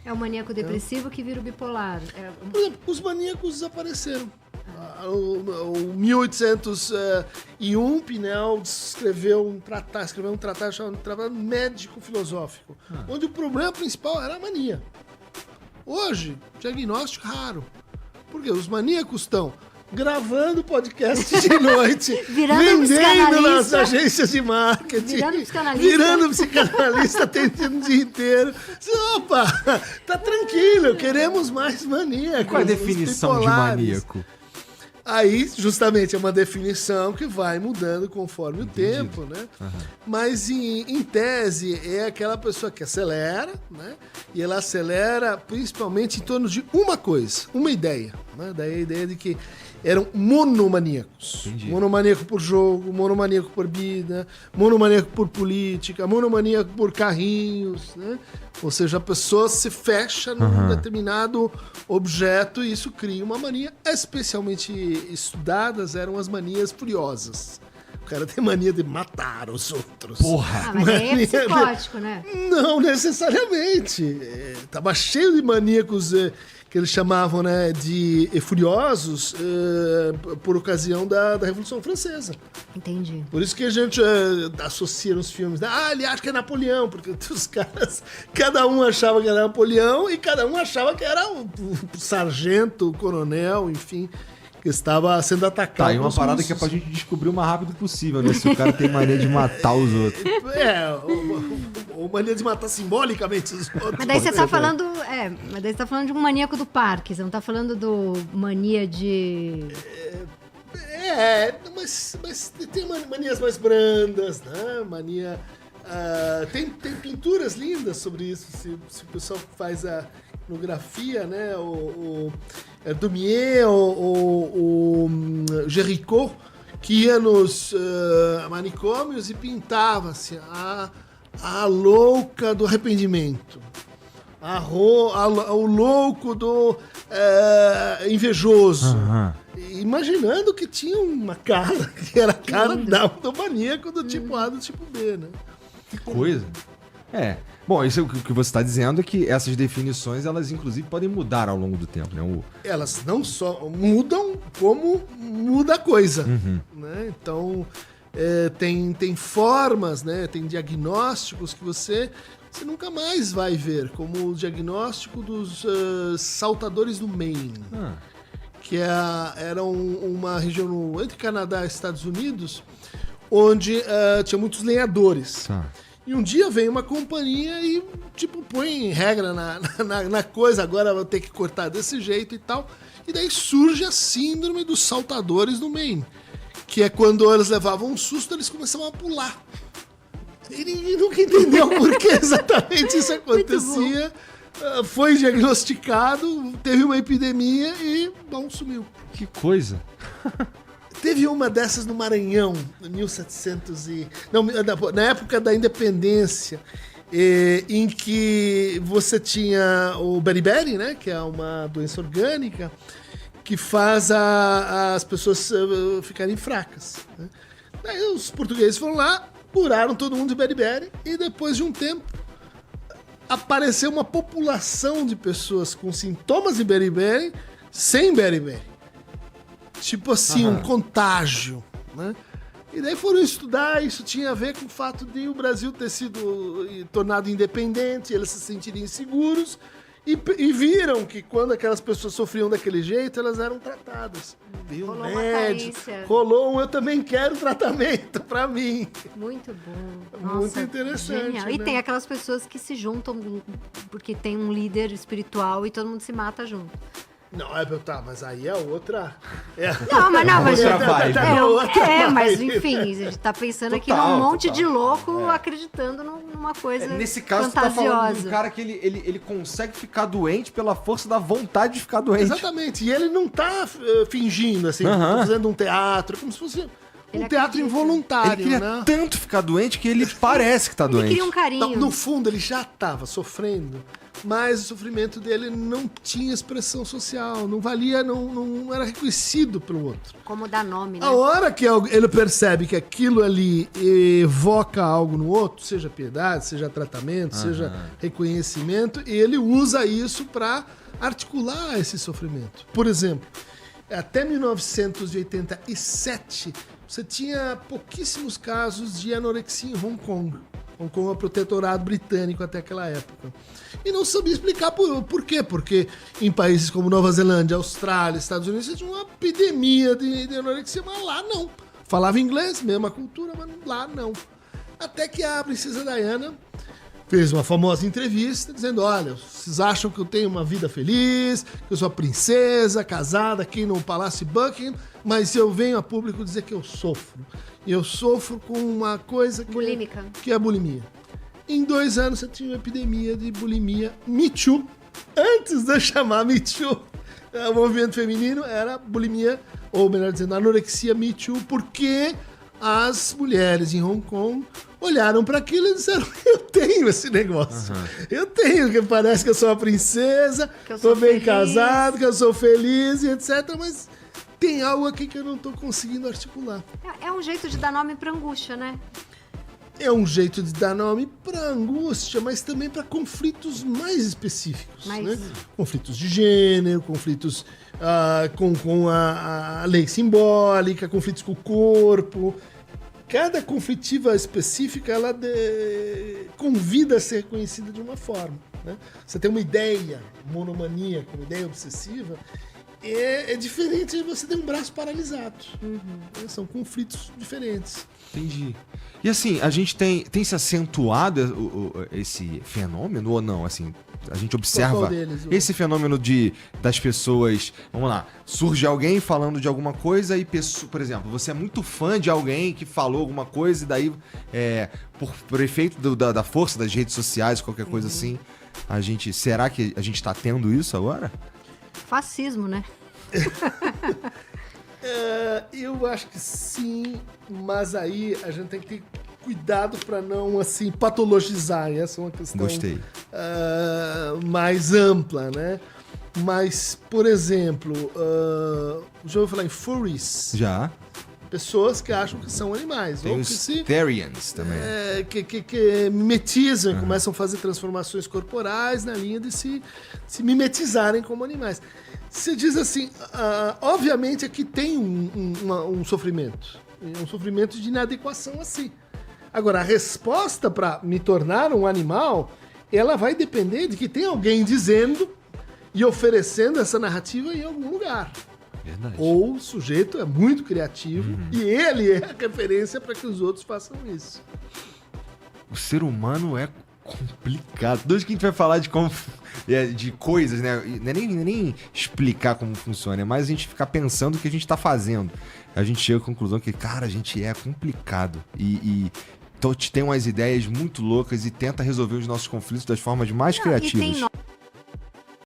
É o maníaco depressivo que vira o bipolar. Por exemplo, os maníacos desapareceram. O 1801, Pinel escreveu um tratado chamado Tratado Médico Filosófico, onde o problema principal era a mania. Hoje, diagnóstico raro. Porque os maníacos estão gravando podcast de noite, vendendo nas agências de marketing, virando psicanalista, tentando o dia inteiro. Opa, tá tranquilo, queremos mais maníacos. Qual é a definição de maníaco? Aí, justamente, é uma definição que vai mudando conforme o tempo, né? Mas, em tese, é aquela pessoa que acelera, né? E ela acelera principalmente em torno de uma coisa, uma ideia, né? Daí a ideia de que eram monomaníacos. Entendi. Monomaníaco por jogo, monomaníaco por vida, monomaníaco por política, monomaníaco por carrinhos, né? Ou seja, a pessoa se fecha num determinado objeto e isso cria uma mania. Especialmente estudadas eram as manias furiosas. O cara tem mania de matar os outros. Porra! Mas aí é psicótico, né? Não necessariamente. Tava cheio de maníacos que eles chamavam, né, de furiosos por ocasião da Revolução Francesa. Entendi. Por isso que a gente associa nos filmes, né? Ele acha que é Napoleão, porque os caras, cada um achava que era Napoleão e cada um achava que era o sargento, o coronel, enfim, que estava sendo atacado. Tá, e uma parada que é pra gente descobrir o mais rápido possível, né? Se o cara tem mania de matar os outros. Ou mania de matar simbolicamente os outros. Mas daí você tá falando. Mas daí você tá falando de um maníaco do parque, você não tá falando do mania de. Mas tem manias mais brandas, né? Mania. Tem pinturas lindas sobre isso. Se o pessoal faz a etnografia, né? O Daumier, o Géricault, que ia nos manicômios e pintava assim, a louca do arrependimento, o louco do invejoso. Imaginando que tinha uma cara, que era a cara do maníaco do tipo A do tipo B, né? Que coisa. Bom, isso é o que você está dizendo é que essas definições, elas inclusive podem mudar ao longo do tempo, né? Elas não só mudam, como muda a coisa, né? Então, tem formas, né? Tem diagnósticos que você nunca mais vai ver, como o diagnóstico dos saltadores do Maine, que era uma região entre Canadá e Estados Unidos, onde tinha muitos lenhadores. E um dia vem uma companhia e, põe regra na coisa, agora vou ter que cortar desse jeito e tal. E daí surge a síndrome dos saltadores do Maine, que é quando eles levavam um susto, eles começavam a pular. E ninguém nunca entendeu por que exatamente isso acontecia. Foi diagnosticado, teve uma epidemia e, sumiu. Que coisa! Teve uma dessas no Maranhão, em 1700 na época da independência, em que você tinha o beriberi, né, que é uma doença orgânica que faz as pessoas ficarem fracas, né? Daí os portugueses foram lá, curaram todo mundo de beriberi e depois de um tempo apareceu uma população de pessoas com sintomas de beriberi sem beriberi. Tipo assim, um contágio, né? E daí foram estudar, isso tinha a ver com o fato de o Brasil ter sido tornado independente, eles se sentirem inseguros, e viram que quando aquelas pessoas sofriam daquele jeito, elas eram tratadas. Rolou uma carícia. Eu também quero tratamento pra mim. Muito bom. Muito interessante. Genial. E né? tem aquelas pessoas que se juntam porque tem um líder espiritual e todo mundo se mata junto. Não, mas aí é outra. Mas enfim, a gente tá pensando aqui num monte de louco acreditando numa coisa nesse caso, fantasiosa. Você tá falando de um cara que ele consegue ficar doente pela força da vontade de ficar doente. Exatamente, e ele não tá fingindo, assim, tá fazendo um teatro, como se fosse um teatro involuntário, ele queria né? tanto ficar doente que ele parece que tá doente. Ele queria um carinho. No fundo, ele já tava sofrendo mas o sofrimento dele não tinha expressão social, não valia, não era reconhecido pelo outro. Como dar nome, né? A hora que ele percebe que aquilo ali evoca algo no outro, seja piedade, seja tratamento, seja reconhecimento, ele usa isso para articular esse sofrimento. Por exemplo, até 1987, você tinha pouquíssimos casos de anorexia em Hong Kong. Hong Kong é o protetorado britânico até aquela época. E não sabia explicar por quê. Porque em países como Nova Zelândia, Austrália, Estados Unidos, você tinha uma epidemia de anorexia, mas lá não. Falava inglês, mesma cultura, mas lá não. Até que a princesa Diana fez uma famosa entrevista dizendo: olha, vocês acham que eu tenho uma vida feliz, que eu sou a princesa, casada aqui no Palácio Buckingham, mas eu venho a público dizer que eu sofro. E eu sofro com uma coisa Bulímica. Que é a bulimia. Em 2 anos você tinha uma epidemia de bulimia Me Too. Antes de eu chamar Me Too, o movimento feminino era bulimia, ou melhor dizendo, anorexia Me Too, porque as mulheres em Hong Kong olharam para aquilo e disseram: eu tenho esse negócio. Eu tenho, que parece que eu sou uma princesa, que eu tô sou bem feliz, casado, que eu sou feliz e etc. Mas tem algo aqui que eu não tô conseguindo articular. É um jeito de dar nome pra angústia, né? É um jeito de dar nome para angústia, mas também para conflitos mais específicos. Né? Conflitos de gênero, conflitos com a lei simbólica, conflitos com o corpo. Cada conflitiva específica, ela convida a ser reconhecida de uma forma. Né? Você tem uma ideia monomaníaca, uma ideia obsessiva, é diferente de você ter um braço paralisado. São conflitos diferentes. Entendi. E assim, a gente tem se acentuado esse fenômeno ou não? Assim, a gente observa Qual deles? esse fenômeno das pessoas... Vamos lá, surge alguém falando de alguma coisa e, por exemplo, você é muito fã de alguém que falou alguma coisa e daí, por efeito da força das redes sociais, qualquer coisa assim, será que a gente tá tendo isso agora? Fascismo, né? Eu acho que sim, mas aí a gente tem que ter cuidado para não assim patologizar. Essa é uma questão Gostei. Mais ampla, né? Mas, por exemplo, já ouviu falar em furries? Já. Pessoas que acham que são animais. Tem ou os que Therians também. que mimetizam e começam a fazer transformações corporais na linha de se mimetizarem como animais. Você diz assim, obviamente aqui tem um sofrimento. Um sofrimento de inadequação assim. Agora, a resposta para me tornar um animal, ela vai depender de que tem alguém dizendo e oferecendo essa narrativa em algum lugar. Verdade. Ou o sujeito é muito criativo e ele é a referência para que os outros façam isso. O ser humano é complicado. Desde que a gente vai falar de coisas, né? Não é nem explicar como funciona, é mais a gente ficar pensando o que a gente tá fazendo. A gente chega à conclusão que, cara, a gente é complicado. Então tem umas ideias muito loucas e tenta resolver os nossos conflitos das formas mais criativas.